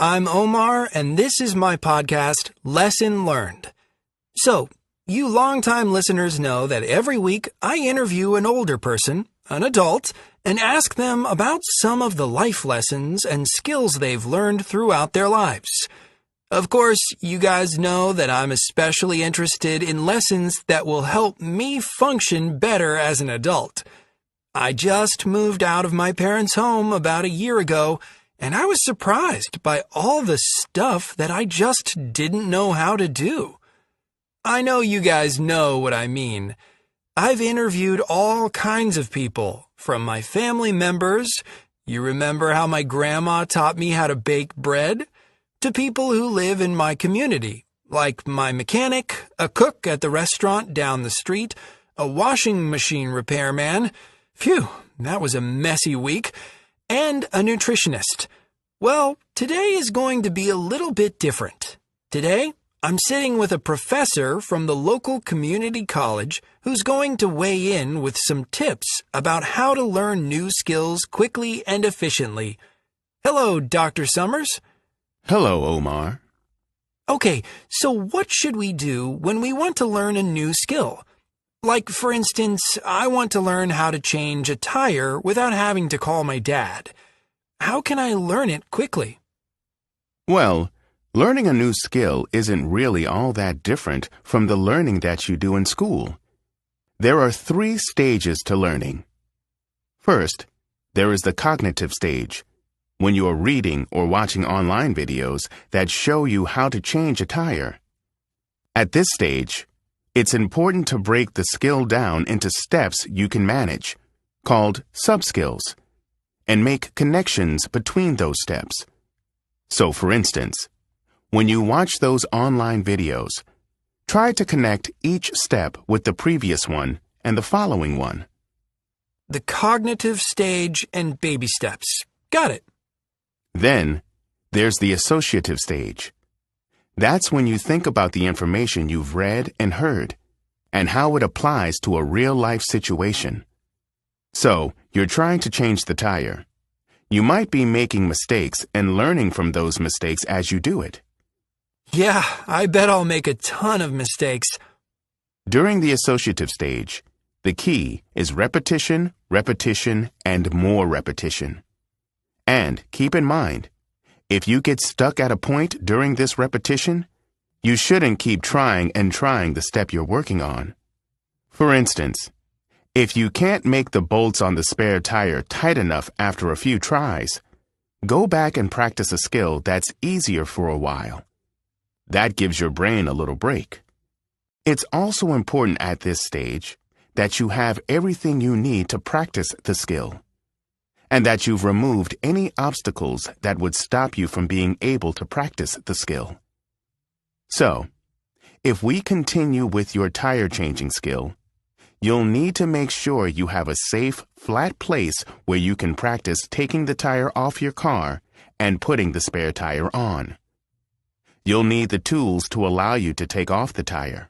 I'm Omar, and this is my podcast, Lesson Learned. So, you longtime listeners know that every week I interview an older person, an adult, and ask them about some of the life lessons and skills they've learned throughout their lives. Of course, you guys know that I'm especially interested in lessons that will help me function better as an adult. I just moved out of my parents' home about a year ago, and I was surprised by all the stuff that I just didn't know how to do. I know you guys know what I mean. I've interviewed all kinds of people, from my family members — you remember how my grandma taught me how to bake bread? — to people who live in my community, like my mechanic, a cook at the restaurant down the street, a washing machine repairman — phew, that was a messy week — and a nutritionist. Well, today is going to be a little bit different. Today, I'm sitting with a professor from the local community college who's going to weigh in with some tips about how to learn new skills quickly and efficiently. Hello, Dr. Summers. Hello, Omar. Okay, so what should we do when we want to learn a new skill? Like, for instance, I want to learn how to change a tire without having to call my dad. How can I learn it quickly? Well, learning a new skill isn't really all that different from the learning that you do in school. There are 3 stages to learning. First, there is the cognitive stage, when you are reading or watching online videos that show you how to change a tire. At this stage, it's important to break the skill down into steps you can manage, called sub-skills, and make connections between those steps. So, for instance, when you watch those online videos, try to connect each step with the previous one and the following one. The cognitive stage and baby steps. Got it. Then, there's the associative stage. That's when you think about the information you've read and heard, and how it applies to a real-life situation. So, you're trying to change the tire. You might be making mistakes and learning from those mistakes as you do it. Yeah, I bet I'll make a ton of mistakes. During the associative stage, the key is repetition, repetition, and more repetition. And keep in mind, if you get stuck at a point during this repetition, you shouldn't keep trying and trying the step you're working on. For instance, if you can't make the bolts on the spare tire tight enough after a few tries, go back and practice a skill that's easier for a while. That gives your brain a little break. It's also important at this stage that you have everything you need to practice the skill, and that you've removed any obstacles that would stop you from being able to practice the skill. So, if we continue with your tire changing skill, you'll need to make sure you have a safe, flat place where you can practice taking the tire off your car and putting the spare tire on. You'll need the tools to allow you to take off the tire.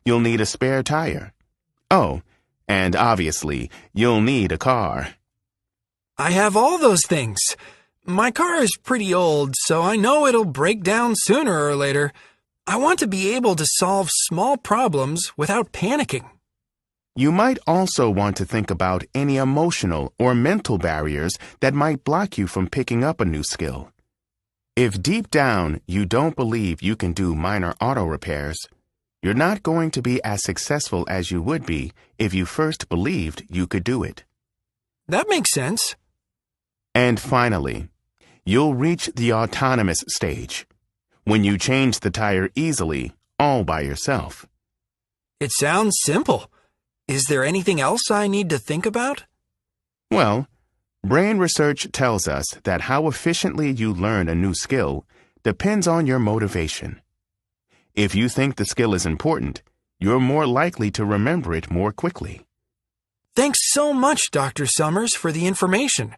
You'll need a spare tire. Oh, and obviously, you'll need a car. I have all those things. My car is pretty old, so I know it'll break down sooner or later. I want to be able to solve small problems without panicking. You might also want to think about any emotional or mental barriers that might block you from picking up a new skill. If deep down you don't believe you can do minor auto repairs, you're not going to be as successful as you would be if you first believed you could do it. That makes sense. And finally, you'll reach the autonomous stage, when you change the tire easily, all by yourself. It sounds simple. Is there anything else I need to think about? Well, brain research tells us that how efficiently you learn a new skill depends on your motivation. If you think the skill is important, you're more likely to remember it more quickly. Thanks so much, Dr. Summers, for the information.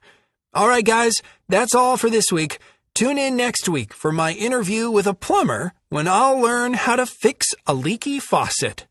All right, guys, that's all for this week. Tune in next week for my interview with a plumber when I'll learn how to fix a leaky faucet.